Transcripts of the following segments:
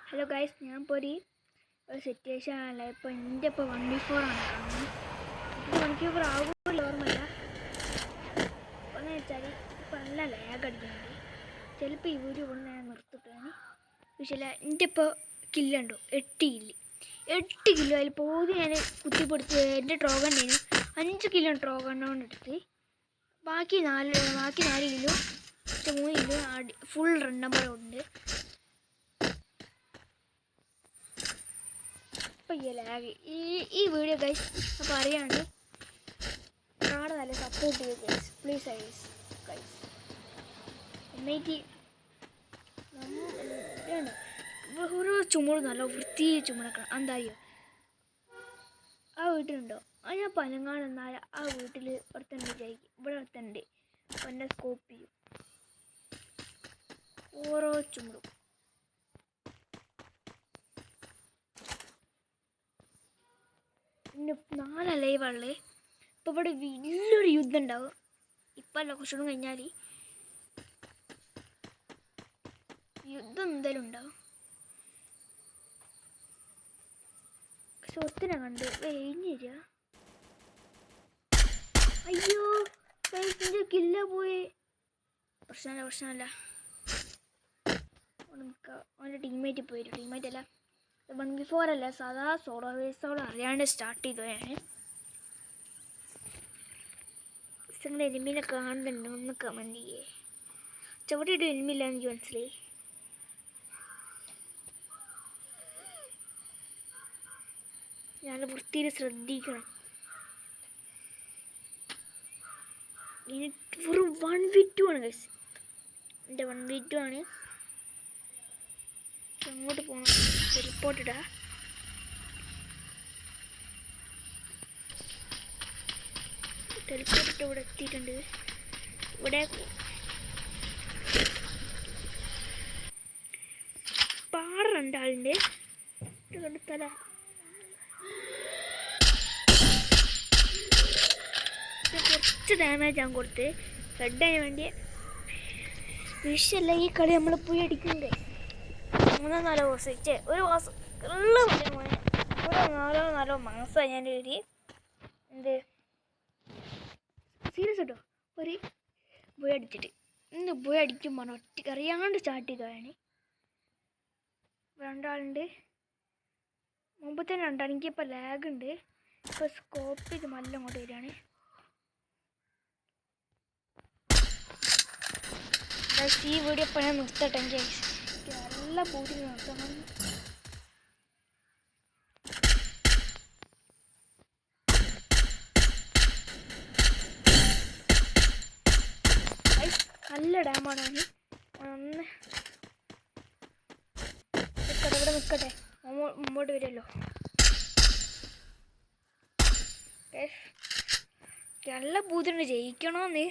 Hello guys, ഞാൻ ഇപ്പോൾ ഒരു സിറ്റുവേഷൻ ആണല്ല. ഇപ്പോൾ എൻ്റെ ഇപ്പോൾ 1v4 ആണ് കാണുന്നത്. ഇപ്പോൾ 1v4 ആകുമ്പോൾ ഓർമ്മയില്ല. എന്ന് വെച്ചാൽ ഇപ്പോൾ നല്ല ലാഗ് അടിക്കുന്നുണ്ട്. ചിലപ്പോൾ ഈ വീഡിയോ കൊണ്ട് ഞാൻ നിർത്തിട്ടാണ്. പക്ഷേ എൻ്റെ ഇപ്പോൾ കില്ലുണ്ടോ 8 കിലോ അതിൽ പോയി ഞാൻ കുത്തിപ്പൊടുത്ത് എൻ്റെ ട്രോഗണ്ണേനും 5 കിലോ ട്രോഗണ്ണോണ്ട് എടുത്ത് ബാക്കി 4 കിലോ 3 കിലോ ഫുൾ റണ്ണമ്പഴം ഉണ്ട്. അപ്പോൾ ലാഗ് ഈ വീഡിയോ ഗൈസ് അപ്പോൾ അറിയാണ്ട് കാണാൻ നല്ല സപ്പോർട്ട് ചെയ്യുക ഗൈസ്, പ്ലീസ് ഗൈസ്. എന്നിട്ട് ഓരോ ചുമട് നല്ല വൃത്തി ചുമടക്കണം. എന്താ അറിയോ, ആ വീട്ടിലുണ്ടോ ഞാൻ പനങ്ങാണെന്നാൽ ആ വീട്ടിൽ ഒരുത്തണ്ട് വിചാരിക്കും, ഇവിടെ ഒരുത്തണ്ട് അപ്പോൾ എന്നെ സ്കോപ്പ് ചെയ്യും. ഓരോ ചുമടും പിന്നെ 4 ലൈവാളേ. ഇപ്പോൾ ഇവിടെ വലിയൊരു യുദ്ധം ഉണ്ടാവും. ഇപ്പം അല്ല, കുറച്ചുകൂടെ കഴിഞ്ഞാൽ യുദ്ധം എന്തായാലും ഉണ്ടാവും. സ്വത്തിനെ കണ്ട് കഴിഞ്ഞില്ല. അയ്യോ എൻ്റെ കില്ല പോയി. പ്രശ്നമല്ല അവൻ്റെ ടീമേറ്റ് പോയിട്ട്. ടീമേറ്റ് അല്ല, 1v4 അല്ല, സാധാ സോളോ വേഴ്സോട് അറിയാണ്ട് സ്റ്റാർട്ട് ചെയ്തു ഞാൻ. നിങ്ങളുടെ എനിമീനെ കാണുന്നുണ്ട്, ഒന്ന് കമൻറ്റ് ചെയ്യേ. ചവിട്ടിയിട്ട് എനിമില്ല എനിക്ക് മനസ്സിലായി. ഞാൻ വൃത്തിയിൽ ശ്രദ്ധിക്കണം. ഇനി വെറും 1v2 ആണ് ഗൈസ്. എൻ്റെ 1v2 ആണ്. അങ്ങോട്ട് പോകണം. റിപ്പോർട്ട് ഇടാ. ടെലിപ്പോർട്ട് ഇവിടെ എത്തിയിട്ടുണ്ട്. ഇവിടെ പാറ 2 ആളുണ്ട്. തല കുറച്ച് ഡാമേജ് ഞാൻ കൊടുത്ത് ഹെഡിന് വേണ്ടി. വിഷയല്ല, ഈ കളി നമ്മൾ പോയി അടിക്കണ്ടേ. 3-4 ദിവസം ഒരു മാസം ഉള്ള മോനെ, ഒരു 4 മാസമായി ഞാൻ ഒരു എന്ത് സീരിയസ് കേട്ടോ ഒരു പോയി അടിച്ചിട്ട്. ഇന്ന് പോയി അടിക്കും പറഞ്ഞ ഒറ്റ അറിയാണ്ട് സ്റ്റാർട്ട് ചെയ്തതാണ്. 2 ആളുണ്ട്. മുമ്പത്തെ 2 ആൾ. എനിക്കിപ്പോൾ ലാഗ് ഉണ്ട്. ഇപ്പോൾ സ്കോപ്പ് ചെയ്ത് നല്ല അങ്ങോട്ട് വരികയാണ്. ഈ വീഡിയോ ഇപ്പോൾ ഞാൻ നിർത്തട്ടെ. എനിക്ക് നല്ല പൂരി നിർത്തണം. നല്ല ഡാമാണ്. ഒന്ന് ഇവിടെ നിൽക്കട്ടെ, മുമ്പോട്ട് വരുമല്ലോ. നല്ല പൂതിണ്ട് ജയിക്കണമെന്ന്.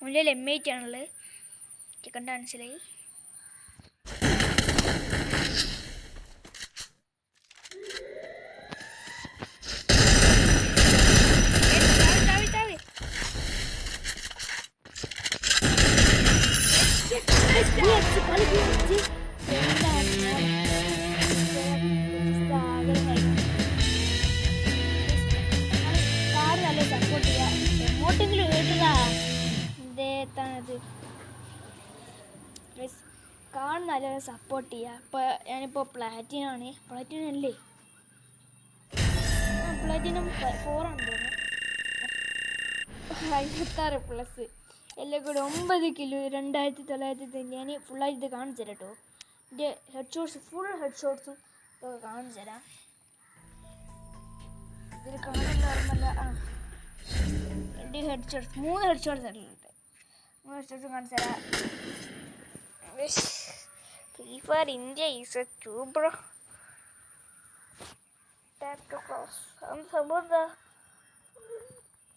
മുന്നിൽ M8 ആണുള്ളത്. കണ്ട മനസ്സിലായി. സപ്പോർട്ട് ചെയ്യാം. എങ്ങോട്ടെങ്കിലും കേട്ടതാ കാണുന്നല്ല സപ്പോർട്ട് ചെയ്യുക. ഇപ്പോൾ ഞാനിപ്പോൾ പ്ലാറ്റിനം ആണ്. പ്ലാറ്റിനം അല്ലേ, പ്ലാറ്റിനം 4 ആണ് തോന്നുന്നു. 56+ എല്ലാം കൂടി 9 കിലോ 2900. ഞാൻ ഫുള്ളായിട്ട് കാണിച്ചു തരാം കേട്ടോ. എൻ്റെ ഹെഡ് ഷോട്ട്സ് ഫുൾ ഹെഡ് ഷോട്ട്സും ഇതൊക്കെ കാണിച്ചു തരാം. ഇതിൽ കാണാൻ ഓർമ്മല്ല. എൻ്റെ ഹെഡ് ഷോട്ട്സ് 3 ഹെഡ് ഷോട്ട്സ് ഉണ്ട്. 3 ഹെഡ് ഷോട്ട്സും കാണിച്ചു തരാം. Free Fire India is a tube, bro. Tap to cross. സംഭവം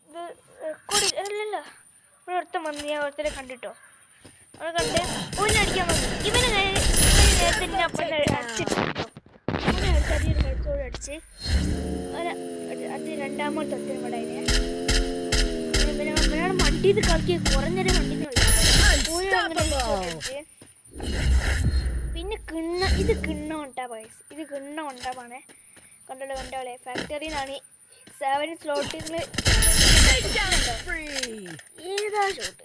ഇത് റെക്കോർഡ് അല്ലല്ല. ഒരുത്തം വന്ന് ഞാൻ ഒരുത്തരെ കണ്ടിട്ടോ. അവനെ കണ്ട് ഓനടിക്കാൻ വന്നു. ഇവനെ നേരത്തെ അപ്പം അടിച്ചിട്ടോ. അവനെ ചെറിയൊരു ഹെഡ്സോട് അടിച്ച് അത് 2ാമത്തെ ഒത്തിരി ഇവിടെ പിന്നെ അവനാണ് ഇത് കളിക്ക് കുറഞ്ഞൊരു കണ്ടിന്യൂ പിന്നെ ഇത് കിണ്ണ ഉണ്ടാ പൈസ ഇത് കിണ്ണ ഉണ്ടാവാണ് കണ്ടോളെ ഫാക്ടറിന്നാണ് 7 സ്ലോട്ടുകൾ ഏതാ ഷോട്ട്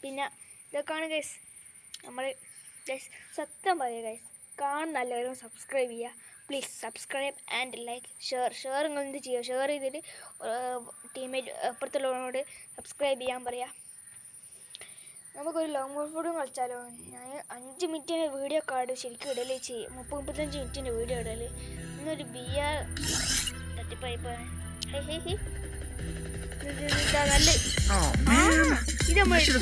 പിന്നെ ഇതൊക്കെയാണ് ഗൈസ് നമ്മൾ ഗൈസ് സത്യം പറയുക ഗൈസ് കാണുന്ന എല്ലാവരും സബ്സ്ക്രൈബ് ചെയ്യുക please subscribe and like share നിങ്ങൾ എന്ത് ചെയ്യുക ഷെയർ ചെയ്തിട്ട് ടീമേറ്റ് അപ്പുറത്തുള്ളവരോട് സബ്സ്ക്രൈബ് ചെയ്യാൻ പറയുക നമുക്കൊരു ലോങ് ഫുഡും കളിച്ചാലോ ഞാൻ 5 മിനിറ്റിൻ്റെ വീഡിയോ കാർഡ് ശരിക്കും ഇടല് ചെയ്യും 30-35 മിനിറ്റിൻ്റെ വീഡിയോ ഇടല് ഇന്നൊരു ബിയർ തട്ടിപ്പായിപ്പോ നല്ല ഇത് നമ്മൾ ഇത്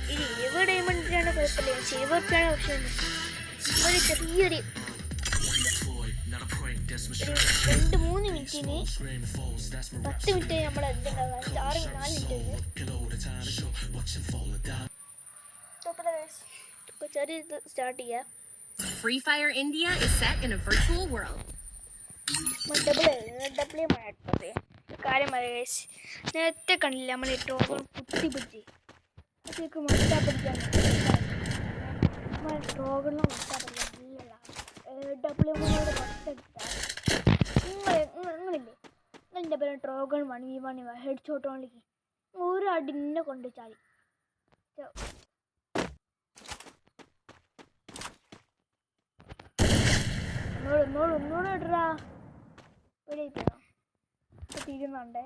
20 ഡയമണ്ടിനാണ് കുഴപ്പമില്ല സിൽവർ പ്ലാണ് ഓപ്ഷൻ ഒരു ചെറിയൊരു 2-3 മിനിറ്റിന് 10 മിനിറ്റ് നമ്മൾ എന്തുണ്ടാകുക 6-4 മിനിറ്റ് ചെറിയ സ്റ്റാർട്ട് ചെയ്യാം Free Fire India is set in a virtual world. കാര്യം പറയാ നേരത്തെ കണ്ടില്ല നമ്മൾ ട്രോഗൺ കുത്തിപ്പിടിച്ച് അതൊക്കെ മുട്ട പിടിക്കാൻ ട്രോഗണിലും മുട്ട പിടിക്കാൻ നിങ്ങളില്ലേ നിങ്ങളുടെ പേര് ട്രോഗൺ 1v1 ഹെഡ് ഷോട്ട് ഓൺലിക്ക് ഒരു അടിന്നെ കൊണ്ട് ചാടി ഒന്നൂടെ ഇടറാ തീരുന്നുണ്ടേ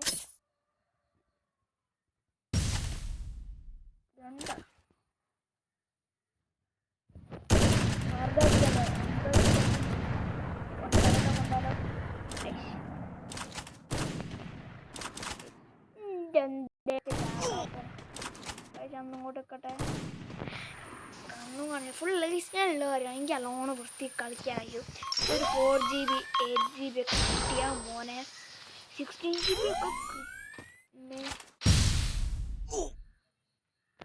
രണ്ടാ ഇങ്ങോട്ട് വെക്കട്ടെ ഒന്നും കാണില്ല ഫുൾ ഞാനുള്ള കാര്യമാണ് എനിക്ക് അലോണം വൃത്തി കളിക്കാൻ കഴിയും ഒരു 4GB 8GB ഒക്കെ കിട്ടിയാൽ മോനെ 16GB ഒക്കെ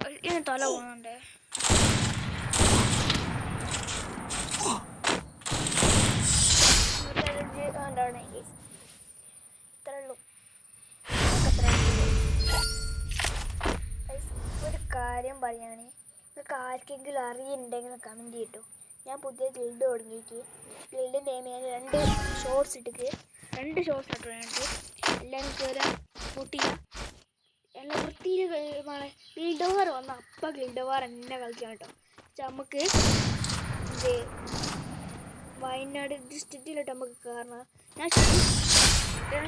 ഇതിന് തല പോകുന്നുണ്ടേ ഇത്രേ ഉള്ളൂ ഒരു കാര്യം പറയുകയാണെങ്കിൽ നിങ്ങൾക്ക് ആർക്കെങ്കിലും അറിയുന്നുണ്ടെങ്കിൽ കമൻറ്റ് ചെയ്തിട്ടു ഞാൻ പുതിയ ഗിൽഡ് തുടങ്ങിയിട്ട് ഗിൽഡിൻ്റെ ടൈം ഞാൻ 2 ഷോർട്സ് ഇട്ടിട്ട് 2 ഷോർട്സ് ഇട്ടു ഞങ്ങൾക്ക് എല്ലാവരും കയറാൻ സപ്പോർട്ട് ചെയ്യുക എല്ലാം വൃത്തിയിൽ ഗിൽഡ് വാർ വന്ന അപ്പം ഗിൽഡ് വാർ എന്നെ കളിക്കാം കേട്ടോ നമുക്ക് ഇത് വയനാട് ഡിസ്ട്രിക്റ്റിലോട്ട് നമുക്ക് കയറണം ഞാൻ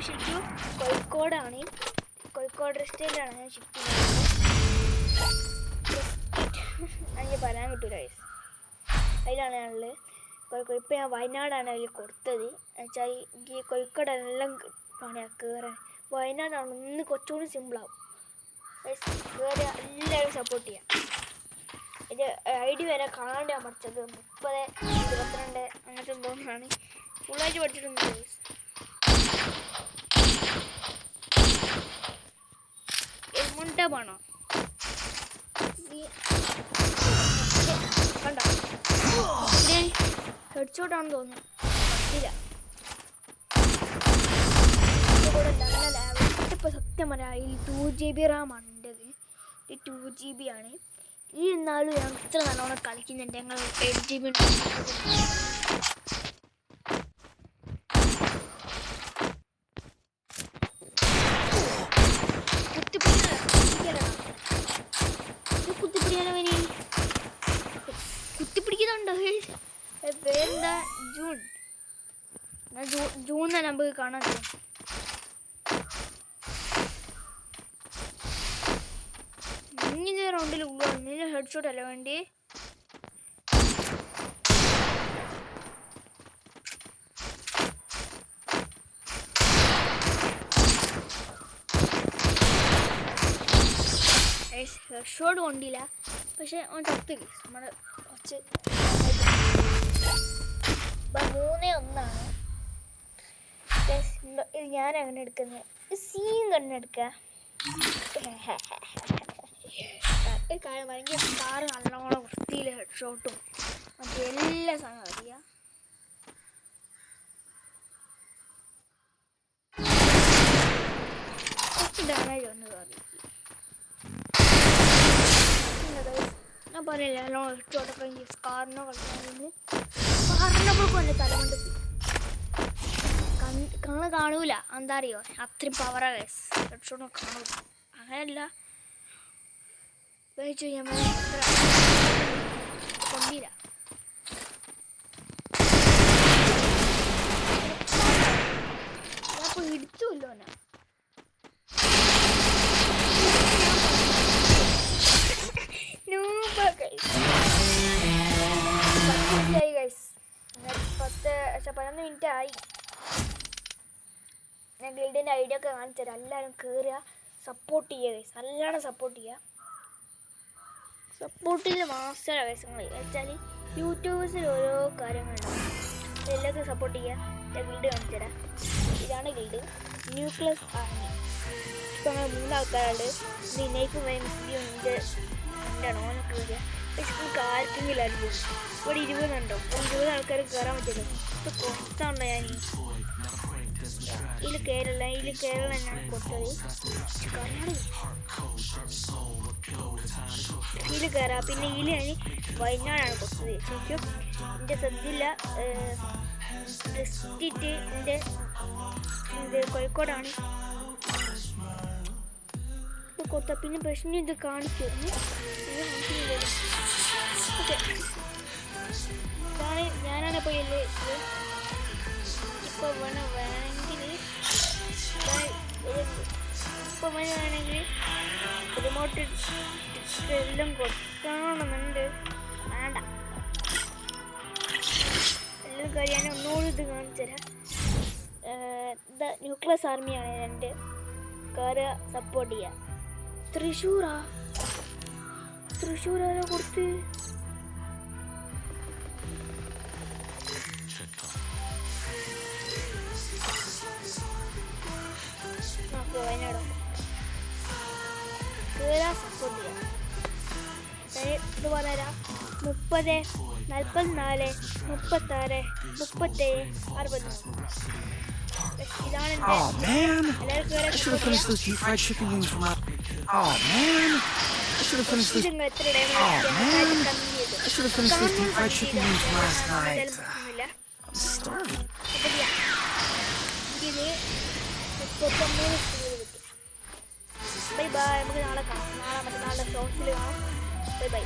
ശരിക്കും കോഴിക്കോടാണ് കോഴിക്കോട് ഡിസ്ട്രിക്റ്റിലാണ് ഞാൻ ഷിഫ്റ്റ് ചെയ്യുന്നത് എനിക്ക് പറയാൻ കിട്ടൂല അതിലാണ് ഞാനുള്ളത് കോഴിക്കോട് ഇപ്പം ഞാൻ വയനാടാണ് അതിൽ കൊടുത്തത് എന്നുവെച്ചാൽ എനിക്ക് കോഴിക്കോടെല്ലാം പണിയാണ് കയറാൻ വയനാടാണ് ഒന്ന് കുറച്ചുകൂടി സിമ്പിളാവും കയറി എല്ലാവരും സപ്പോർട്ട് ചെയ്യാം ഇത് ID വരെ കാണാണ്ട് ഞാൻ പഠിച്ചത് 30-22 അങ്ങനത്തെ എന്തോന്നാണ് ഫുള്ളായിട്ട് പഠിച്ചിട്ടുണ്ട് മുണ്ട പോണോ കണ്ടോ ഹെഡ് ഷോട്ടാണെന്ന് തോന്നുന്നു പറ്റില്ല നല്ല ലാബ് ഇപ്പോൾ സത്യം പറയാം ഈ 2GB റാമാണ് എൻ്റെത് ഈ 2GB ആണ് ഈ എന്നാലും ഞാൻ ഇത്ര നല്ലോണം കളിക്കുന്നുണ്ട് ഞങ്ങൾ 8GB കുത്തിപ്പിടിക്കുന്നുണ്ടോ പേരെന്താ ജൂൺ തന്നെ നമുക്ക് കാണാൻ ഇങ്ങനെ റൗണ്ടിൽ ഹെഡ് ഷോട്ട് അല്ല വേണ്ടി ഹെഡ് ഷോട്ട് കൊണ്ടില്ല പക്ഷെ അവൻ ചത്ത് നമ്മൾ കുറച്ച് 3-1 ഇത് ഞാൻ അങ്ങനെ എടുക്കുന്നത് സീൻ തന്നെ എടുക്കുക കാര്യം ഭയങ്കര കാറ് നല്ലോണം വൃത്തിയിൽ ഹെഡ് ഷോട്ടും മറ്റേ എല്ലാ സാധനവും അറിയാം ഡാമേജ് ഒന്ന് കയറി. ഞാൻ പറയില്ല നല്ലോണം ഇഷ്ടമൊക്കെ എനിക്ക് സ്കാറിനോ കളിക്കാമെന്ന് പറഞ്ഞപ്പോഴേക്കും എൻ്റെ തലമുണ്ട് കണ്ണ് കാണൂല. എന്താ അറിയോ, അത്രയും പവറാ ഗൈസ്. ഹെഡ്ഷോട്ടൊന്നും കാണൂല. അങ്ങനെയല്ല വെച്ചു ഞാൻ ഗംഭീര ഞാനിപ്പോൾ ഇടിച്ചുല്ലോ ഞാൻ. ഗൈസ് 11 മിനിറ്റ് ആയി. ഞാൻ ഗിൽഡിൻ്റെ ഐഡിയ ഒക്കെ കാണിച്ചു തരാം. എല്ലാവരും കയറുക, സപ്പോർട്ട് ചെയ്യുക ഗൈസ്. നല്ലോണം സപ്പോർട്ട് ചെയ്യുക. സപ്പോർട്ടിൽ മാസ്റ്റർ ആവശ്യങ്ങൾ വെച്ചാൽ യൂട്യൂബേഴ്സിൽ ഓരോ കാര്യങ്ങളുണ്ടാവും. എല്ലാവർക്കും സപ്പോർട്ട് ചെയ്യുക. ഞാൻ ഗിൽഡ് കാണിച്ചു തരാം. ഇതാണ് ഗിൽഡ്, ന്യൂക്ലിയസ് ആർമി. ഇപ്പോൾ നമ്മൾ 3 ആൾക്കാരുണ്ട്. നൈഫ് മിസ്ലിയുണ്ട്. എന്താണ് ഓൻ കയറുക. പക്ഷെ നമുക്ക് ആർക്കെങ്കിലും അറിയും. ഇവിടെ 20 ഉണ്ടോ? 20 ആൾക്കാർ കയറാൻ പറ്റുമല്ലോ. ഇപ്പോൾ കൊത്താണോ ഞാൻ ഇതിൽ കയറില്ല. ഞാൻ കൊടുത്തത് ഇതിൽ കയറാം. പിന്നെ ഇതിൽ ഞാൻ വയനാടാണ് കൊടുത്തത്. ശരിക്കും എൻ്റെ ശ്രദ്ധയില്ല. ഡിസ്ട്രിക്റ്റ് എൻ്റെ കോഴിക്കോടാണ് ഇത് കൊടുത്ത. പിന്നെ പ്രശ്നം ഇത് കാണിക്കും. ഓക്കെ, ഇതാണ് ഞാനാണ് ഇപ്പോൾ ഇതിൽ ഇപ്പോൾ വേണമെങ്കിൽ റിമോട്ട് എല്ലാം കൊടുക്കണമെന്നുണ്ട്. വേണ്ട, എല്ലാം കഴിയാൻ ഒന്നുകൂടി ഇത് കാണിച്ചു തരാം. ന്യൂക്ലിയസ് ആർമിയാണ് എൻ്റെ കയറുക, സപ്പോർട്ട് ചെയ്യുക. തൃശ്ശൂരാരോ കൊടുത്ത് വയനാടോ കയറാൻ സപ്പോർട്ട് ചെയ്യാം. ഇത് പറഞ്ഞുതരാം. 30, 44, 36, 37, 60. ഇതാണ് ബൈ ബൈ. നമുക്ക് നാളെ കാണാം. നാളെ ഷോർട്സിൽ കാണാം. Bye bye.